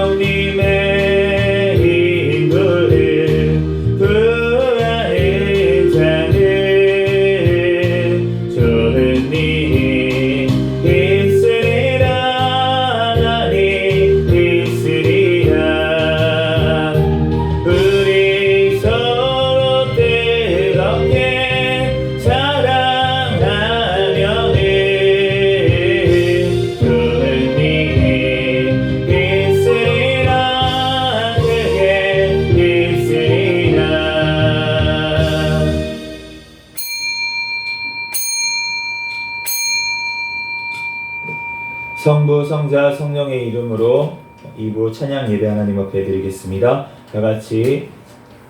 성령님의 인도를 구하는 자는 좋은 일이 있으리라. 나니 있으리라. 우리 서로 뜨겁게 사랑하려는 좋은 일이 있으리라. 그게 있으리라. 성부, 성자, 성령의 이름으로 2부 찬양 예배 하나님 앞에 드리겠습니다. 다같이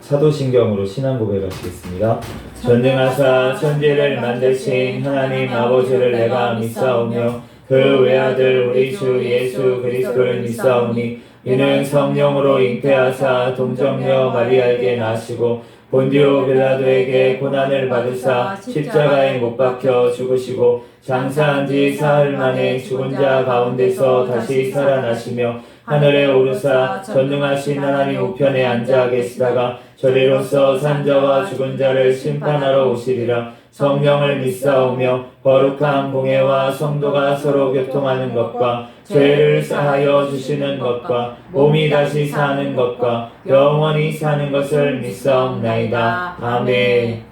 사도신경으로 신앙 고백하시겠습니다. 전능하사 천지를 만드신 하나님 아버지를 내가 믿사오며 그 외아들 우리 주 예수 그리스도를 믿사오니 이는 성령으로 잉태하사 동정녀 마리아에게 나시고 본디오 빌라도에게 고난을 받으사 십자가에 못 박혀 죽으시고 장사한 지 사흘 만에 죽은 자 가운데서 다시 살아나시며 하늘에 오르사 전능하신 하나님 우편에 앉아 계시다가 저리로서 산자와 죽은 자를 심판하러 오시리라. 성령을 믿사오며 거룩한 공예와 성도가 서로 교통하는 것과 죄를 사하여 주시는 것과 몸이 다시 사는 것과 영원히 사는 것을 믿사옵나이다. 아멘.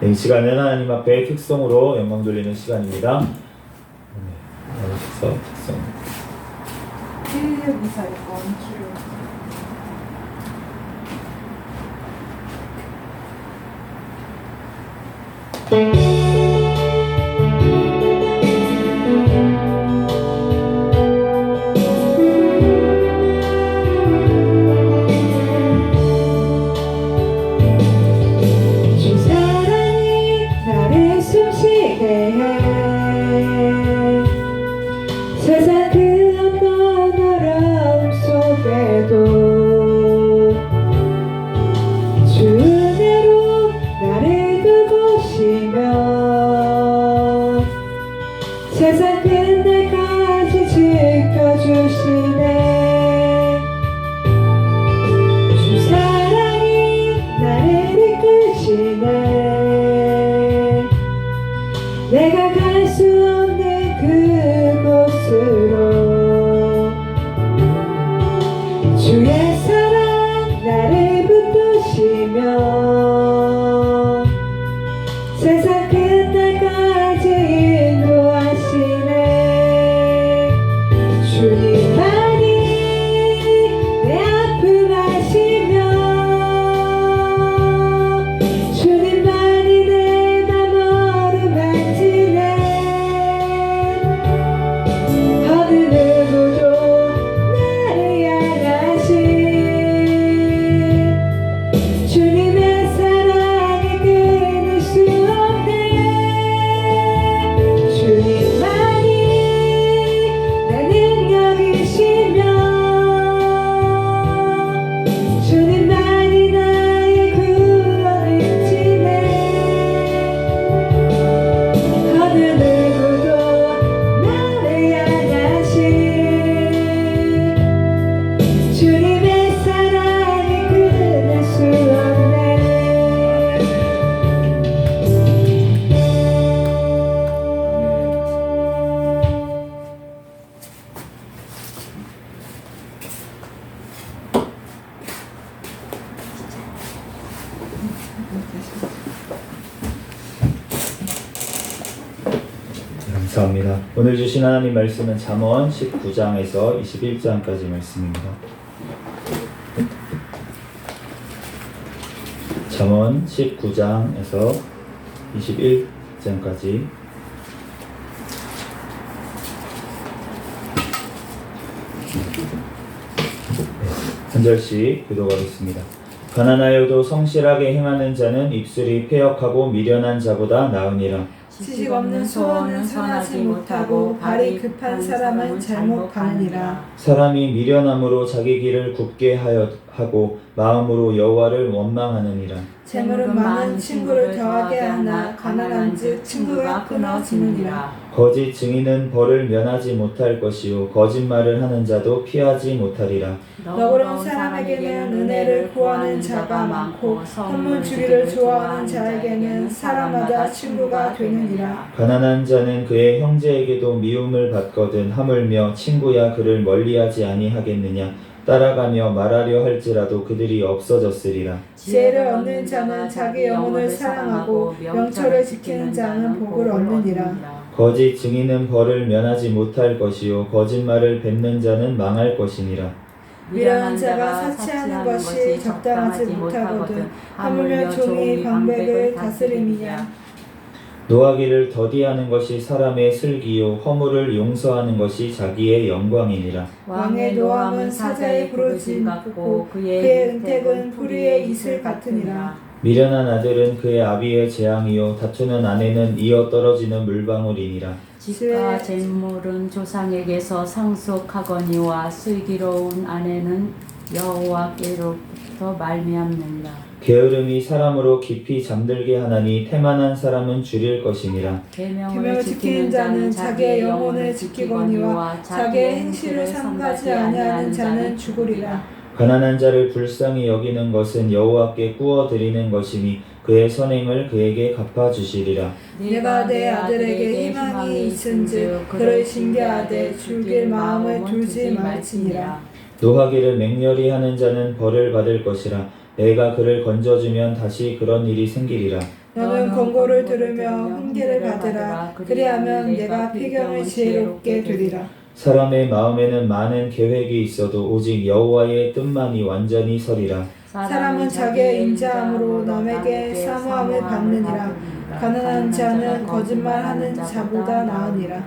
이 시간은 하나님 앞에 특성으로 영광 돌리는 시간입니다. 특성. 주 사랑이 나를 숨쉬게 해. 세상 그 어떤 어려움 속에도 주 은혜로 나를 돌보시며 세상 끝날까지 지켜주시네. 주 사랑이 나를 이끄시네. 내가 갈 수 없는 그곳으로 주의 사랑 나를 붙드시며 세상 끝날까지 인도하시네. 주님만이 내 아픔 아시며 주님만이 내 맘 어루만지네. 어느 누구도 나를 향하신 주님의 사랑이 끊을 수 없네. 주님만이 내 능력이시며 주님만이 나의 구원이시네. 어느 누구도 나를 향하신 주님의 사랑이 끊을 수 없네. 감사합니다. 오늘 주신 하나님 말씀은 잠언 19장에서 21장까지 말씀입니다. 잠언 19장에서 21장까지 한 절씩 교독하겠습니다. 가난하여도 성실하게 행하는 자는 입술이 패역하고 미련한 자보다 나으니라. 지식 없는 소원은 선하지 못하고 발이 급한 사람은 잘못 가느니라. 사람이 미련함으로 자기 길을 굽게 하고 마음으로 여호와를 원망하느니라. 재물은 많은 친구를 더하게 하나 가난한즉 친구가 끊어지느니라. 거짓 증인은 벌을 면하지 못할 것이요 거짓말을 하는 자도 피하지 못하리라. 너그러운 사람에게는 은혜를 구하는 자가 많고 선물 주기를 좋아하는 자에게는 사람마다 친구가 되느니라. 가난한 자는 그의 형제에게도 미움을 받거든 하물며 친구야 그를 멀리하지 아니하겠느냐. 따라가며 말하려 할지라도 그들이 없어졌으리라. 지혜를 얻는 자는 자기 영혼을 사랑하고 명철을 지키는 자는 복을 얻느니라. 거짓 증인은 벌을 면하지 못할 것이요 거짓말을 뱉는 자는 망할 것이니라. 미련한 자가 사치하는 것이 적당하지 못하거든 하물며 종이 방백을 다스림이냐. 노하기를 더디하는 것이 사람의 슬기요 허물을 용서하는 것이 자기의 영광이니라. 왕의 노함은 사자의 부르짖음 같고 그의 은택은 불의의 이슬 같으니라. 미련한 아들은 그의 아비의 재앙이요 다투는 아내는 이어 떨어지는 물방울이니라. 집과 재물은 조상에게서 상속하거니와 슬기로운 아내는 여호와께로부터 말미암느니라. 게으름이 사람으로 깊이 잠들게 하나니 태만한 사람은 줄일 것이니라. 계명을 지키는 자는 자기의 영혼을 지키거니와 자기의 행실을 삼가지 아니하는 자는 죽으리라. 가난한 자를 불쌍히 여기는 것은 여호와께 구워드리는 것이니 그의 선행을 그에게 갚아주시리라. 내가 내 아들에게 희망이 있은즉 그를 징계하되 죽일 마음을 두지 말지니라. 노하기를 맹렬히 하는 자는 벌을 받을 것이라. 내가 그를 건져주면 다시 그런 일이 생기리라. 너는 권고를 들으며 훈계를 받으라. 그리하면 내가 피경을 지혜롭게 되리라. 사람의 마음에는 많은 계획이 있어도 오직 여호와의 뜻만이 완전히 서리라. 사람은 자기의 인자함으로 남에게 사모함을 받느니라. 가난한 자는 거짓말하는 자보다 나으니라.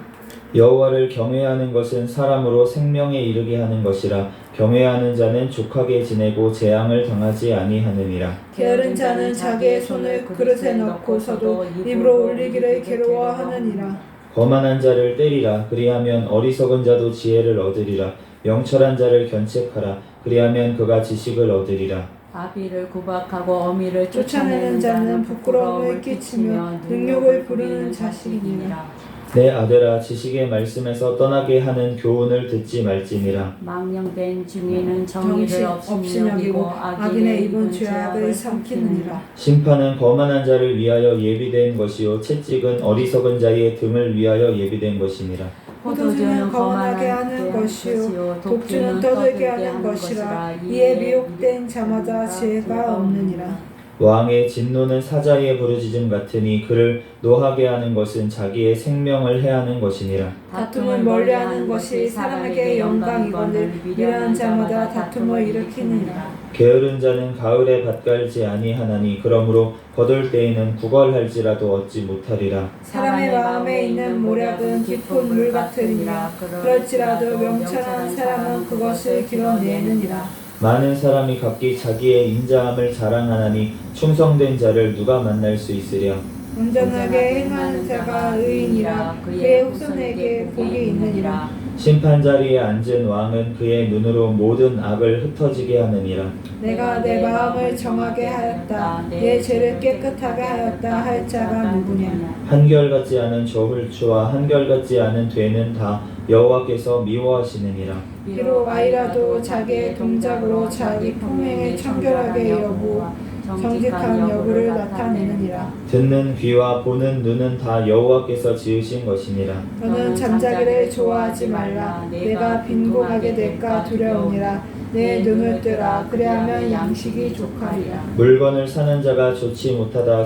여호와를 경외하는 것은 사람으로 생명에 이르게 하는 것이라. 경외하는 자는 족하게 지내고 재앙을 당하지 아니하느니라. 게으른 자는 자기의 손을 그릇에 넣고서도 입으로 올리기를 괴로워하느니라. 거만한 자를 때리라. 그리하면 어리석은 자도 지혜를 얻으리라. 명철한 자를 견책하라. 그리하면 그가 지식을 얻으리라. 아비를 구박하고 어미를 쫓아내는 자는 부끄러움을 끼치며 능욕을 부르는 자식이니라. 내 아들아 지식의 말씀에서 떠나게 하는 교훈을 듣지 말지니라. 망령된 중에는 정의를 정의를 없이 없이 여기고 여기고 악인의 입은 죄악을 삼키느니라. 심판은 거만한 자를 위하여 예비된 것이요 채찍은 어리석은 자의 등을 위하여 예비된 것이니라. 포도주는 거만하게 하는 것이요 독주는 떠들게 하는 것이라. 이에 미혹된 자마다 지혜가 없느니라. 왕의 진노는 사자의 부르짖음 같으니 그를 노하게 하는 것은 자기의 생명을 해하는 것이니라. 다툼을 멀리하는 것이 사람에게 영광이거늘 미련한 자마다 다툼을 일으키느니라. 게으른 자는 가을에 밭갈지 아니하나니 그러므로 거둘 때에는 구걸할지라도 얻지 못하리라. 사람의 마음에 있는 모략은 깊은 물 같으니라. 그럴지라도 명철한 사람은 그것을 길어내느니라. 많은 사람이 각기 자기의 인자함을 자랑하나니 충성된 자를 누가 만날 수 있으랴. 온전하게 행하는 자가 의인이라. 그의 후손에게 복이 있느니라. 심판 자리에 앉은 왕은 그의 눈으로 모든 악을 흩어지게 하느니라. 내가 내 마음을 정하게 하였다. 내 죄를 깨끗하게 하였다 할 자가 누구냐. 한결같지 않은 저울추와 한결같지 않은 되는 다 여호와께서 미워하시느니라. 비록 아이라도 자기의 동작으로 자기 품행을 청결하게 여부 정직한 여부를 나타내느니라. 듣는 귀와 보는 눈은 다 여호와께서 지으신 것이니라. 너는 잠자기를 좋아하지 말라. 내가 빈곤하게 될까 두려우니라. 내 눈을 뜨라. 그리하면 양식이 족하리라. 물건을 사는 자가 좋지 못하다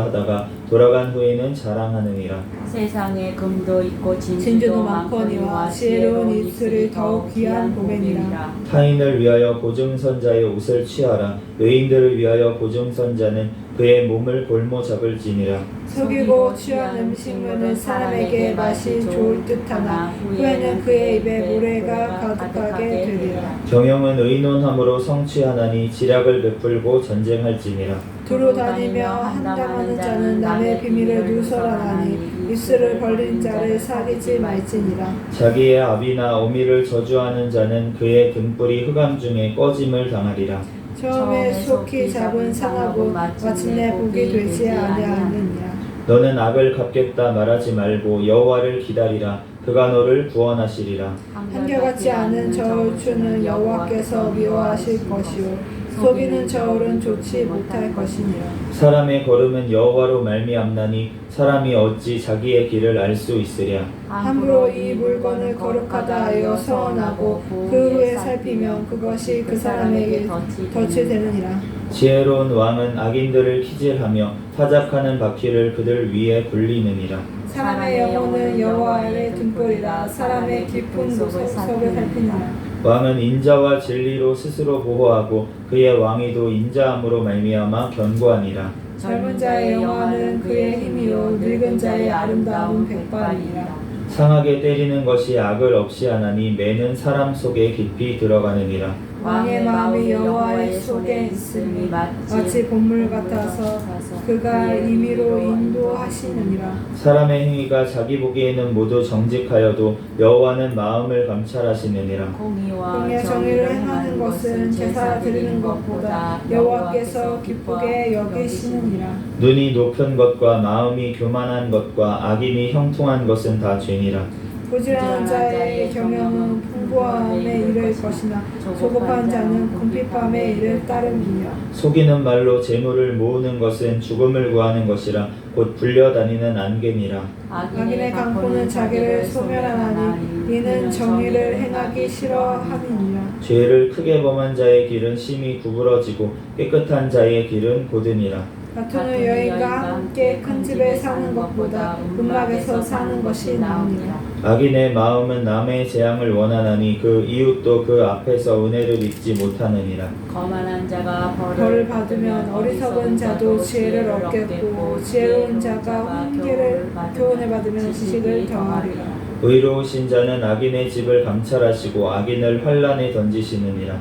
하다가 돌아간 후에는 자랑하느니라. 세상에 금도 있고 진주도 진주도 많거니와 많거니와 지혜로운 입술이 더욱 귀한 보배니라. 타인을 위하여 보증선자의 옷을 취하라. 외인들을 위하여 보증선자는 그의 몸을 볼모 잡을지니라. 속이고 취한 음식물은 사람에게 맛이 좋을 듯하나 후에는 그의 입에 모래가 가득하게 되리라. 경영은 의논함으로 성취하나니 지략을 베풀고 전쟁할지니라. 두루 다니며 한담하는 자는 남의 비밀을 누설하나니 입술을 벌린 자를 사귀지 말지니라. 자기의 아비나 어미를 저주하는 자는 그의 등불이 흑암 중에 꺼짐을 당하리라. 처음에 속히 잡은 상하고 마침내 복이 되지 아니하느니라. 너는 악을 갚겠다 말하지 말고 여호와를 기다리라. 그가 너를 구원하시리라. 한결같지 않은 저울추는 여호와께서 미워하실 것이요 속이는 저울은 좋지 못할 것이니라. 사람의 걸음은 여호와로 말미암나니 사람이 어찌 자기의 길을 알 수 있으랴. 함부로 이 물건을 거룩하다 하여 서원하고 그 후에 살피면 그것이 그 사람에게 덫이 되느니라. 지혜로운 왕은 악인들을 키질하며 타작하는 바퀴를 그들 위에 굴리느니라. 사람의 영혼은 여호와의 등불이라 사람의 깊은 속을 살피느니라. 왕은 인자와 진리로 스스로 보호하고 그의 왕위도 인자함으로 말미암아 견고하니라. 젊은 자의 영화는 그의 힘이요 늙은 자의 아름다움은 백발이니라. 상하게 때리는 것이 악을 없이 하나니 매는 사람 속에 깊이 들어가느니라. 왕의 마음이 여호와의 속에 있으니 마치 본물 같아서 그가 임의로 인도하시느니라. 사람의 행위가 자기 보기에는 모두 정직하여도 여호와는 마음을 감찰하시느니라. 공의와 정의를 행하는 것은 제사 드리는 것보다 여호와께서 기쁘게 여기시느니라. 눈이 높은 것과 마음이 교만한 것과 악인이 형통한 것은 다 죄니라. 부지런한 자의 경영은 풍부함에 이를 것이나 조급한 자는 궁핍함에 이를 따름이니라. 속이는 말로 재물을 모으는 것은 죽음을 구하는 것이라 곧 불려다니는 안개니라. 악인의 강포는 자기를 소멸하나니 이는 정의를 행하기 싫어함이니라. 죄를 크게 범한 자의 길은 심히 구부러지고 깨끗한 자의 길은 곧으니라. 같은 후 여인과 함께 큰 집에 사는 것보다 음락에서 사는 것이 나으니라. 악인의 마음은 남의 재앙을 원하나니 그 이웃도 그 앞에서 은혜를 입지 못하느니라. 거만한 자가 벌을 받으면 어리석은 자도 지혜를 얻겠고 지혜로운 자가 훈계를 교훈을 받으면 지식을 더하리라. 의로우신 자는 악인의 집을 감찰하시고 악인을 환란에 던지시느니라.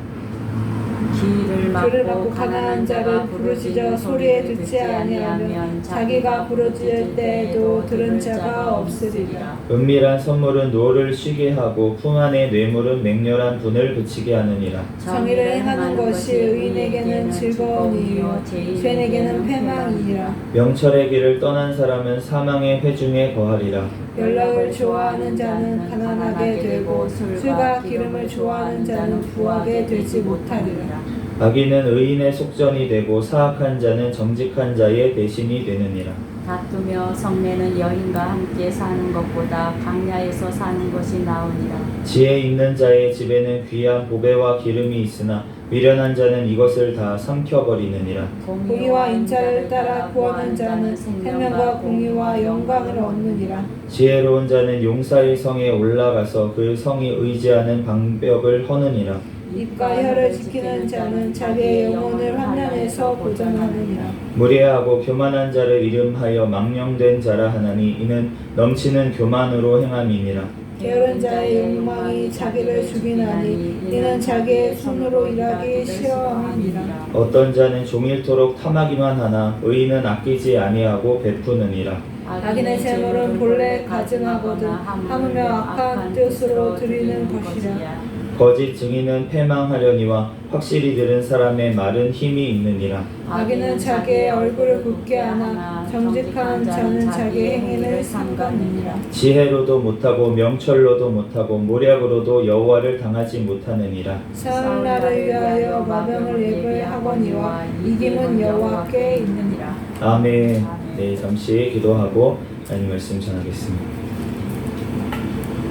길을 그를 막고 막고 가난한 자를 부르짖어 소리에 듣지 아니하면 자기가 부르짖을 때에도 들은 자가 없으리라. 은밀한 선물은 노를 쉬게 하고 품 안의 뇌물은 맹렬한 분을 그치게 하느니라. 정의를 행하는 것이 의인에게는 즐거운 일이요 죄인에게는 패망이니라. 명철의 길을 떠난 사람은 사망의 회중에 거하리라. 연락을 좋아하는 자는 가난하게 되고 술과 기름을 좋아하는 자는 부하게 되지 못하리라. 악인은 의인의 속전이 되고 사악한 자는 정직한 자의 대신이 되느니라. 다투며 성내는 여인과 함께 사는 것보다 강야에서 사는 것이 나으니라. 지혜 있는 자의 집에는 귀한 보배와 기름이 있으나 미련한 자는 이것을 다 삼켜버리느니라. 공의와 인자를 따라 구하는 자는 생명과 공의와 영광을 얻느니라. 지혜로운 자는 용사의 성에 올라가서 그 성이 의지하는 방벽을 허느니라. 입과 혀를 지키는 자는 자기의 영혼을 환난에서 보전하느니라. 무례하고 교만한 자를 이름하여 망령된 자라 하나니 이는 넘치는 교만으로 행함이니라. 게으른 자의 욕망이 자기를 죽이나니 이는 자기의 손으로 일하기 싫어함이니라. 어떤 자는 종일토록 탐하기만 하나 의인은 아끼지 아니하고 베푸느니라. 악인의 재물은 본래 가증하거든 함으며 악한 뜻으로 드리는 것이라. 거짓 증인은 패망하려니와 확실히 들은 사람의 말은 힘이 있느니라. 악인은 자기의 얼굴을 굳게 하나 정직한 자는 자기의 행위를 삼가느니라. 지혜로도 못하고 명철로도 못하고 모략으로도 여호와를 당하지 못하느니라. 싸울 날을 위하여 마병을 예불하거니와 이김은 여호와께 있느니라. 아멘. 네, 잠시 기도하고 하나님 말씀 전하겠습니다.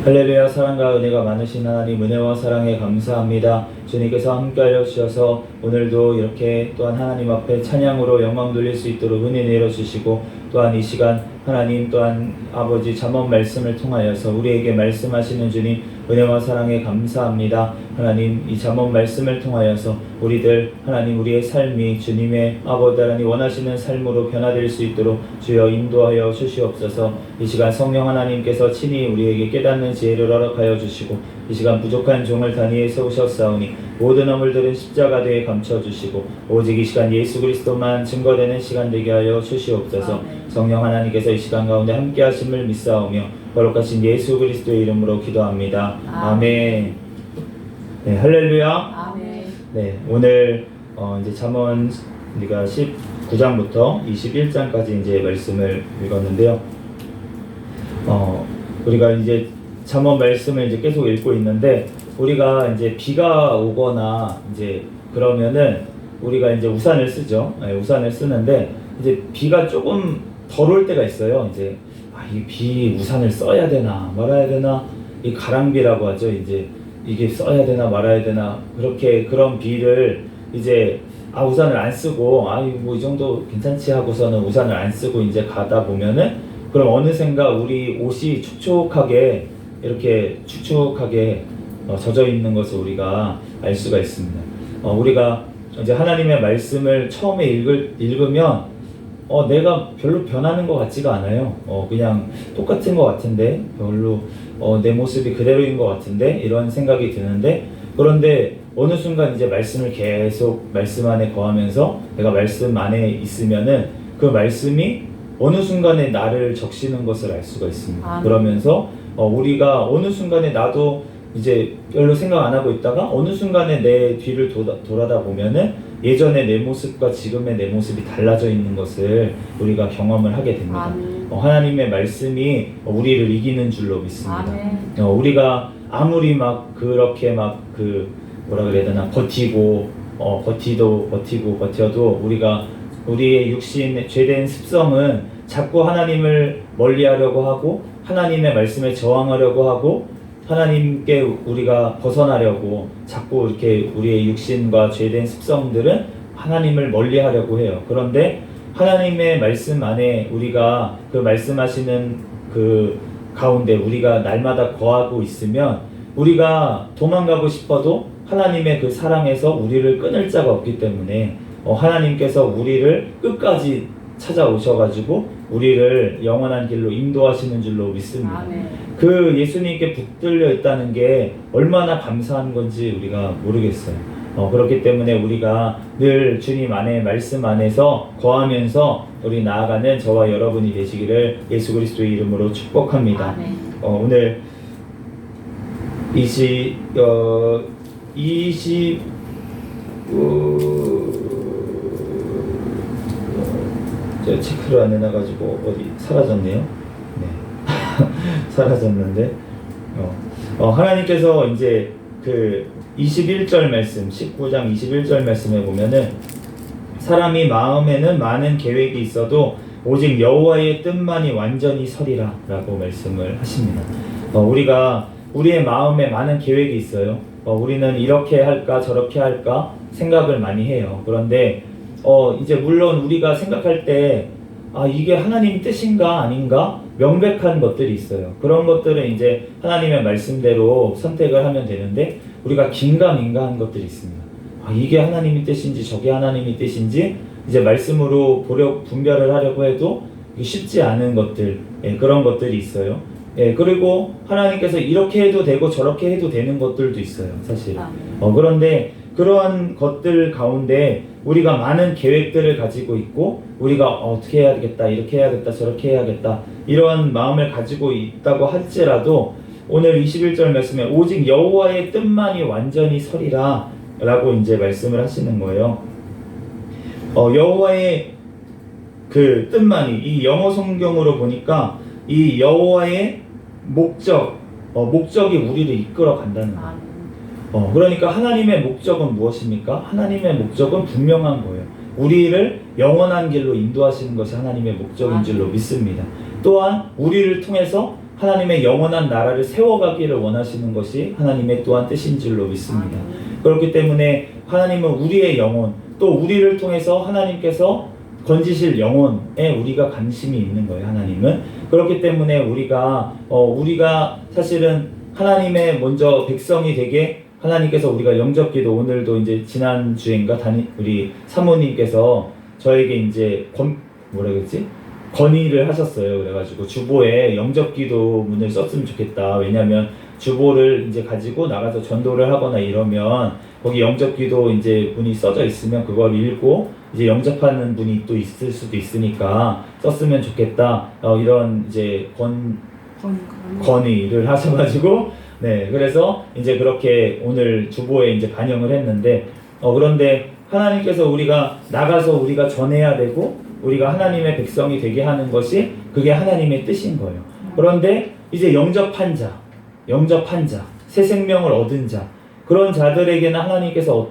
할렐루야. 사랑과 은혜가 많으신 하나님, 은혜와 사랑에 감사합니다. 주님께서 함께하여 주셔서 오늘도 이렇게 또한 하나님 앞에 찬양으로 영광 돌릴 수 있도록 은혜 내려주시고, 또한 이 시간 하나님 또한 아버지 잠언 말씀을 통하여서 우리에게 말씀하시는 주님 은혜와 사랑에 감사합니다. 하나님, 이 잠언 말씀을 통하여서 우리들 하나님 우리의 삶이 주님의 아버지 하나님 원하시는 삶으로 변화될 수 있도록 주여 인도하여 주시옵소서. 이 시간 성령 하나님께서 친히 우리에게 깨닫는 지혜를 허락하여 주시고, 이 시간 부족한 종을 단위에 세우셨사오니 모든 허물들은 십자가대에 감춰주시고 오직 이 시간 예수 그리스도만 증거되는 시간 되게 하여 주시옵소서. 성령 하나님께서 이 시간 가운데 함께 하심을 믿사오며 거룩하신 예수 그리스도의 이름으로 기도합니다. 아멘. 네, 할렐루야. 아멘. 네, 오늘 이제 잠언 우리가 19장부터 21장까지 이제 말씀을 읽었는데요. 우리가 이제 잠언 말씀을 이제 계속 읽고 있는데, 우리가 이제 비가 오거나 이제 그러면은 우리가 이제 우산을 쓰죠. 우산을 쓰는데, 이제 비가 조금 덜 올 때가 있어요. 이제 이 비 우산을 써야 되나 말아야 되나, 이 가랑비라고 하죠. 이제 이게 써야 되나 말아야 되나, 그런 비를 이제 우산을 안 쓰고 뭐 이 정도 괜찮지 하고서는 우산을 안 쓰고 이제 가다 보면은, 그럼 어느샌가 우리 옷이 축축하게 젖어 있는 것을 우리가 알 수가 있습니다. 우리가 이제 하나님의 말씀을 처음에 읽으면 내가 별로 변하는 것 같지가 않아요. 그냥 똑같은 것 같은데, 별로 내 모습이 그대로인 것 같은데, 이런 생각이 드는데, 그런데 어느 순간 이제 말씀을 계속 말씀 안에 거하면서 내가 말씀 안에 있으면은 그 말씀이 어느 순간에 나를 적시는 것을 알 수가 있습니다. 그러면서 우리가 어느 순간에 나도 이제 별로 생각 안 하고 있다가 어느 순간에 내 뒤를 돌아다 보면은 예전의 내 모습과 지금의 내 모습이 달라져 있는 것을 우리가 경험을 하게 됩니다. 하나님의 말씀이 우리를 이기는 줄로 믿습니다. 우리가 아무리 막 그렇게 뭐라 그래야 되나, 버텨도 우리의 육신의 죄된 습성은 자꾸 하나님을 멀리하려고 하고, 하나님의 말씀에 저항하려고 하고, 하나님께 우리가 벗어나려고 자꾸 이렇게 우리의 육신과 죄된 습성들은 하나님을 멀리하려고 해요. 그런데 하나님의 말씀 안에 우리가 그 말씀하시는 그 가운데 우리가 날마다 거하고 있으면, 우리가 도망가고 싶어도 하나님의 그 사랑에서 우리를 끊을 자가 없기 때문에 하나님께서 우리를 끝까지 찾아오셔가지고 우리를 영원한 길로 인도하시는 줄로 믿습니다. 그 예수님께 붙들려 있다는 게 얼마나 감사한 건지 우리가 모르겠어요. 그렇기 때문에 우리가 늘 주님 안에, 말씀 안에서 거하면서 우리 나아가는 저와 여러분이 되시기를 예수 그리스도의 이름으로 축복합니다. 오늘 20 제가 체크를 안 해놔가지고 어디 사라졌네요. 네. 사라졌는데 하나님께서 이제 그 21절 말씀, 19장 21절 말씀에 보면은, 사람이 마음에는 많은 계획이 있어도 오직 여호와의 뜻만이 완전히 서리라 라고 말씀을 하십니다. 우리가 우리의 마음에 많은 계획이 있어요. 우리는 이렇게 할까 저렇게 할까 생각을 많이 해요. 그런데 이제 물론 우리가 생각할 때 이게 하나님 뜻인가 아닌가 명백한 것들이 있어요. 그런 것들은 이제 하나님의 말씀대로 선택을 하면 되는데, 우리가 긴가민가한 것들이 있습니다. 이게 하나님의 뜻인지 저게 하나님의 뜻인지 이제 말씀으로 분별을 하려고 해도 쉽지 않은 것들, 그런 것들이 있어요. 그리고 하나님께서 이렇게 해도 되고 저렇게 해도 되는 것들도 있어요, 사실. 그런데 그러한 것들 가운데 우리가 많은 계획들을 가지고 있고, 우리가 어떻게 해야 되겠다, 이렇게 해야겠다, 저렇게 해야겠다, 이러한 마음을 가지고 있다고 할지라도 오늘 21절 말씀에 오직 여호와의 뜻만이 완전히 서리라 라고 이제 말씀을 하시는 거예요. 여호와의 그 뜻만이, 이 영어 성경으로 보니까 이 여호와의 목적이 우리를 이끌어 간다는 거예요. 그러니까 하나님의 목적은 무엇입니까? 하나님의 목적은 분명한 거예요. 우리를 영원한 길로 인도하시는 것이 하나님의 목적인 줄로 믿습니다. 또한 우리를 통해서 하나님의 영원한 나라를 세워가기를 원하시는 것이 하나님의 또한 뜻인 줄로 믿습니다. 그렇기 때문에 하나님은 우리의 영혼, 또 우리를 통해서 하나님께서 건지실 영혼에 우리가 관심이 있는 거예요, 하나님은. 그렇기 때문에 우리가 사실은 하나님의 먼저 백성이 되게 하나님께서 우리가 영접기도, 오늘도 이제 지난주인가 우리 사모님께서 저에게 이제 건의를 하셨어요. 그래가지고 주보에 영접기도문을 썼으면 좋겠다. 왜냐하면 주보를 이제 가지고 나가서 전도를 하거나 이러면 거기 영접기도 이제 문이 써져 있으면 그걸 읽고 이제 영접하는 분이 또 있을 수도 있으니까 썼으면 좋겠다. 이런 이제 건의를 하셔가지고, 네, 그래서 이제 그렇게 오늘 주보에 이제 반영을 했는데, 그런데 하나님께서 우리가 나가서 우리가 전해야 되고 우리가 하나님의 백성이 되게 하는 것이 그게 하나님의 뜻인 거예요. 그런데 이제 영접한 자, 새 생명을 얻은 자, 그런 자들에게는 하나님께서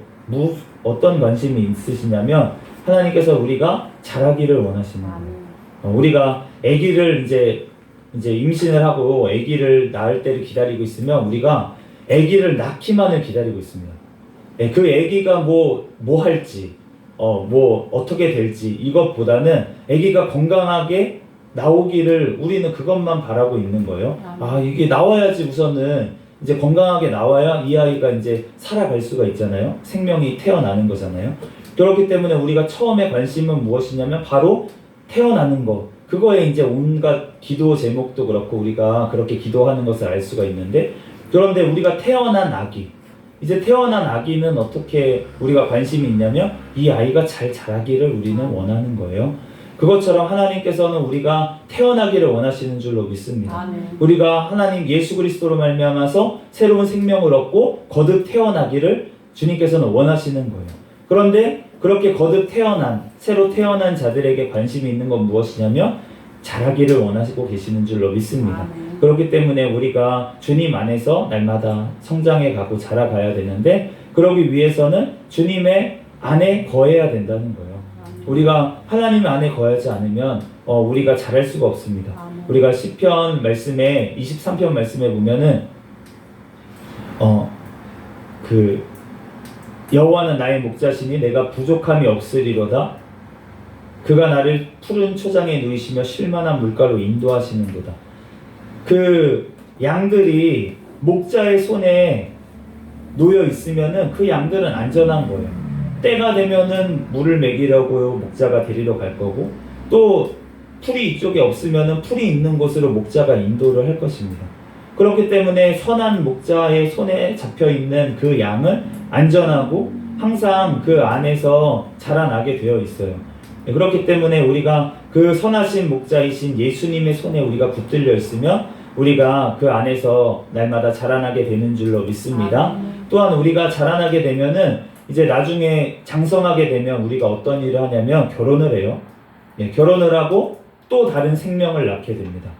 어떤 관심이 있으시냐면 하나님께서 우리가 자라기를 원하시는 거예요. 우리가 아기를 이제 임신을 하고 아기를 낳을 때를 기다리고 있으면 우리가 아기를 낳기만을 기다리고 있습니다. 그 아기가 뭐 할지, 뭐 어떻게 될지 이것보다는 아기가 건강하게 나오기를 우리는 그것만 바라고 있는 거예요. 아, 이게 나와야지 우선은 이제 건강하게 나와야 이 아이가 이제 살아갈 수가 있잖아요. 생명이 태어나는 거잖아요. 그렇기 때문에 우리가 처음에 관심은 무엇이냐면 바로 태어나는 것. 그거에 이제 온갖 기도 제목도 그렇고 우리가 그렇게 기도하는 것을 알 수가 있는데, 그런데 우리가 태어난 아기, 이제 태어난 아기는 어떻게 우리가 관심이 있냐면 이 아이가 잘 자라기를 우리는 원하는 거예요. 그것처럼 하나님께서는 우리가 태어나기를 원하시는 줄로 믿습니다. 아멘. 우리가 하나님 예수 그리스도로 말미암아서 새로운 생명을 얻고 거듭 태어나기를 주님께서는 원하시는 거예요. 그런데 그렇게 거듭 태어난, 새로 태어난 자들에게 관심이 있는 건 무엇이냐면 자라기를 원하시고 계시는 줄로 믿습니다. 아멘. 그렇기 때문에 우리가 주님 안에서 날마다 성장해 가고 자라가야 되는데, 그러기 위해서는 주님의 안에 거해야 된다는 거예요. 우리가 하나님 안에 거하지 않으면 우리가 자랄 수가 없습니다. 우리가 시편 말씀에 23편 말씀에 보면은 그 여호와는 나의 목자시니 내가 부족함이 없으리로다. 그가 나를 푸른 초장에 누이시며 쉴만한 물가로 인도하시는도다. 그 양들이 목자의 손에 놓여 있으면은 그 양들은 안전한 거예요. 때가 되면은 물을 먹이려고 목자가 데리러 갈 거고, 또 풀이 이쪽에 없으면은 풀이 있는 곳으로 목자가 인도를 할 것입니다. 그렇기 때문에 선한 목자의 손에 잡혀 있는 그 양은 안전하고 항상 그 안에서 자라나게 되어 있어요. 그렇기 때문에 우리가 그 선하신 목자이신 예수님의 손에 우리가 붙들려 있으면 우리가 그 안에서 날마다 자라나게 되는 줄로 믿습니다. 또한 우리가 자라나게 되면은 이제 나중에 장성하게 되면 우리가 어떤 일을 하냐면 결혼을 해요. 결혼을 하고 또 다른 생명을 낳게 됩니다.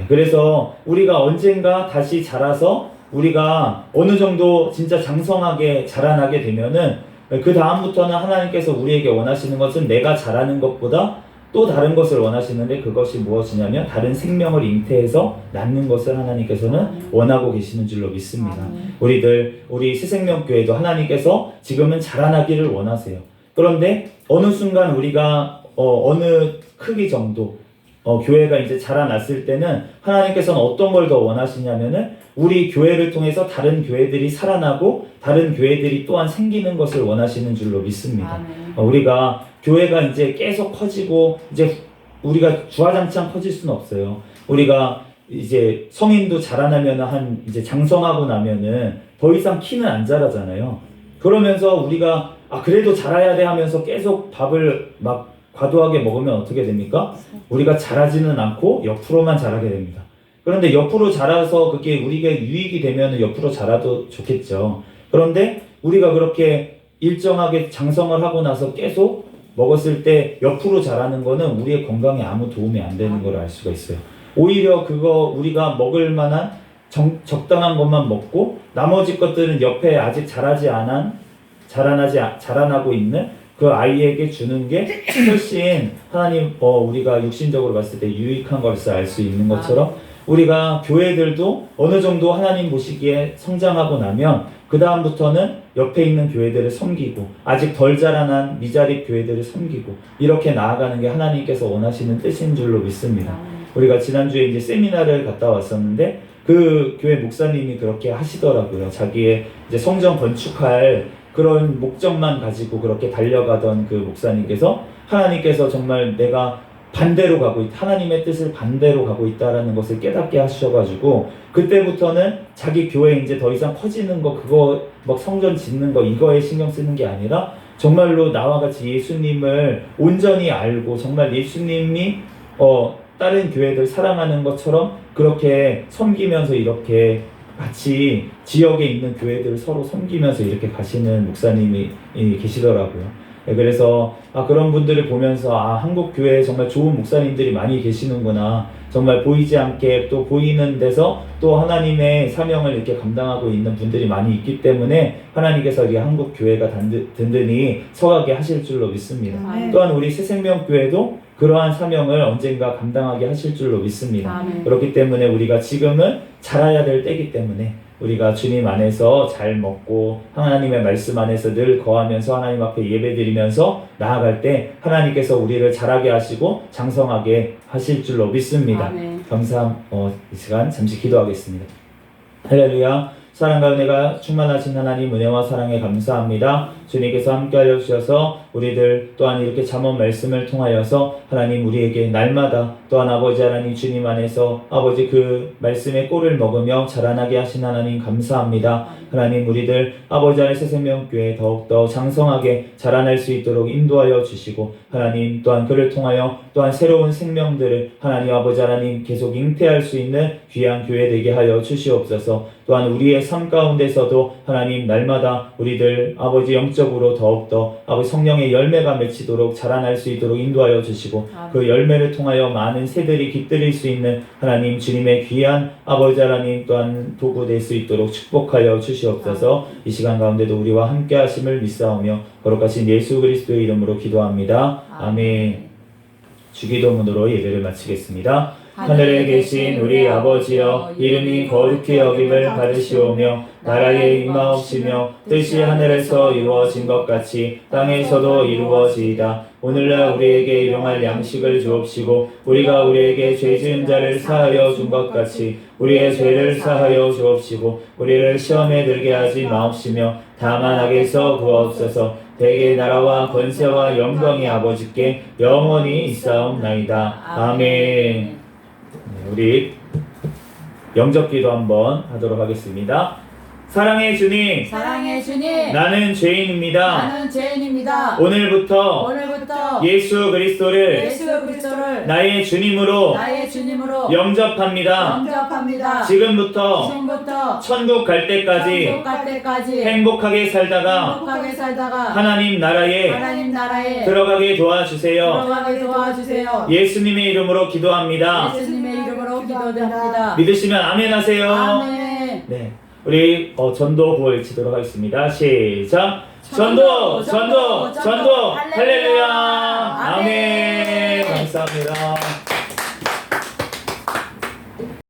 그래서 우리가 언젠가 다시 자라서 우리가 어느 정도 진짜 장성하게 자라나게 되면은 그 다음부터는 하나님께서 우리에게 원하시는 것은 내가 자라는 것보다 또 다른 것을 원하시는데, 그것이 무엇이냐면 다른 생명을 잉태해서 낳는 것을 하나님께서는 원하고 계시는 줄로 믿습니다. 우리 새생명교회도 하나님께서 지금은 자라나기를 원하세요. 그런데 어느 순간 우리가 어느 크기 정도 교회가 이제 자라났을 때는 하나님께서는 어떤 걸 더 원하시냐면은 우리 교회를 통해서 다른 교회들이 살아나고 다른 교회들이 또한 생기는 것을 원하시는 줄로 믿습니다. 우리가 교회가 이제 계속 커지고 이제 우리가 주화장창 커질 수는 없어요. 우리가 이제 성인도 자라나면 한 이제 장성하고 나면은 더 이상 키는 안 자라잖아요. 그러면서 우리가 그래도 자라야 돼 하면서 계속 밥을 막 과도하게 먹으면 어떻게 됩니까? 우리가 자라지는 않고 옆으로만 자라게 됩니다. 그런데 옆으로 자라서 그게 우리가 유익이 되면 옆으로 자라도 좋겠죠. 그런데 우리가 그렇게 일정하게 장성을 하고 나서 계속 먹었을 때 옆으로 자라는 거는 우리의 건강에 아무 도움이 안 되는 걸 알 수가 있어요. 오히려 그거 우리가 먹을 만한 적당한 것만 먹고 나머지 것들은 옆에 아직 자라나고 있는 그 아이에게 주는 게 훨씬 하나님 우리가 육신적으로 봤을 때 유익한 것을 알 수 있는 것처럼 우리가 교회들도 어느 정도 하나님 보시기에 성장하고 나면 그 다음부터는 옆에 있는 교회들을 섬기고 아직 덜 자라난 미자립 교회들을 섬기고 이렇게 나아가는 게 하나님께서 원하시는 뜻인 줄로 믿습니다. 우리가 지난주에 이제 세미나를 갔다 왔었는데 그 교회 목사님이 그렇게 하시더라고요. 자기의 이제 성전 건축할 그런 목적만 가지고 그렇게 달려가던 그 목사님께서 하나님께서 정말 내가 반대로 가고 있다, 하나님의 뜻을 반대로 가고 있다라는 것을 깨닫게 하셔가지고 그때부터는 자기 교회 이제 더 이상 커지는 거 그거 막 성전 짓는 거 이거에 신경 쓰는 게 아니라 정말로 나와 같이 예수님을 온전히 알고 정말 예수님이 다른 교회들 사랑하는 것처럼 그렇게 섬기면서 이렇게 같이 지역에 있는 교회들을 서로 섬기면서 이렇게 가시는 목사님이 계시더라고요. 그래서 그런 분들을 보면서 한국 교회에 정말 좋은 목사님들이 많이 계시는구나. 정말 보이지 않게 또 보이는 데서 또 하나님의 사명을 이렇게 감당하고 있는 분들이 많이 있기 때문에 하나님께서 이 한국 교회가 든든히 서가게 하실 줄로 믿습니다. 아멘. 또한 우리 새생명교회도 그러한 사명을 언젠가 감당하게 하실 줄로 믿습니다. 아멘. 그렇기 때문에 우리가 지금은 자라야 될 때이기 때문에 우리가 주님 안에서 잘 먹고 하나님의 말씀 안에서 늘 거하면서 하나님 앞에 예배드리면서 나아갈 때 하나님께서 우리를 자라게 하시고 장성하게 하실 줄로 믿습니다. 아멘. 이 시간 잠시 기도하겠습니다. 할렐루야. 사랑과 은혜가 충만하신 하나님, 은혜와 사랑에 감사합니다. 주님께서 함께하여 주셔서 우리들 또한 이렇게 잠언 말씀을 통하여서 하나님 우리에게 날마다 또한 아버지 하나님 주님 안에서 아버지 그 말씀의 꼴을 먹으며 자라나게 하신 하나님 감사합니다. 하나님 우리들 아버지 하나님 새생명교회 더욱더 장성하게 자라날 수 있도록 인도하여 주시고 하나님 또한 그를 통하여 또한 새로운 생명들을 하나님 아버지 하나님 계속 잉태할 수 있는 귀한 교회 되게 하여 주시옵소서. 또한 우리의 삶 가운데서도 하나님 날마다 우리들 아버지 영적으로 더욱더 아버지 성령의 열매가 맺히도록 자라날 수 있도록 인도하여 주시고 그 열매를 통하여 많은 새들이 깃들일 수 있는 하나님 주님의 귀한 아버지 하나님 또한 도구 될 수 있도록 축복하여 주시옵소서. 이 시간 가운데도 우리와 함께 하심을 믿사오며 거룩하신 예수 그리스도의 이름으로 기도합니다. 아멘. 주기도문으로 예배를 마치겠습니다. 하늘에 계신 우리 아버지여, 이름이 거룩히 여김을 받으시오며 나라에 임하옵시며 뜻이 하늘에서 이루어진 것 같이 땅에서도 이루어지이다. 오늘날 우리에게 일용할 양식을 주옵시고 우리가 우리에게 죄 지은 자를 사하여 준 것 같이 우리의 죄를 사하여 주옵시고 우리를 시험에 들게 하지 마옵시며 다만 악에서 구하옵소서. 대개 나라와 권세와 영광이 아버지께 영원히 있사옵나이다. 아멘. 우리 영접기도 한번 하도록 하겠습니다. 사랑의 주님, 사랑의 주님, 나는 죄인입니다. 나는 죄인입니다. 오늘부터 예수 그리스도를 예수 그리스도를 나의 주님으로 나의 주님으로 영접합니다. 영접합니다. 지금부터 천국 갈 때까지 천국 갈 때까지 행복하게 살다가 행복하게 살다가 하나님 나라에 하나님 나라에 들어가게 도와주세요. 들어가게 도와주세요. 예수님의 이름으로 기도합니다. 예수님의 이름으로 기도드립니다. 믿으시면 아멘 하세요. 아멘. 네, 우리 전도 구호 외치도록 하겠습니다. 시작. 전도, 전도, 전도, 할렐루야. 아멘. 감사합니다.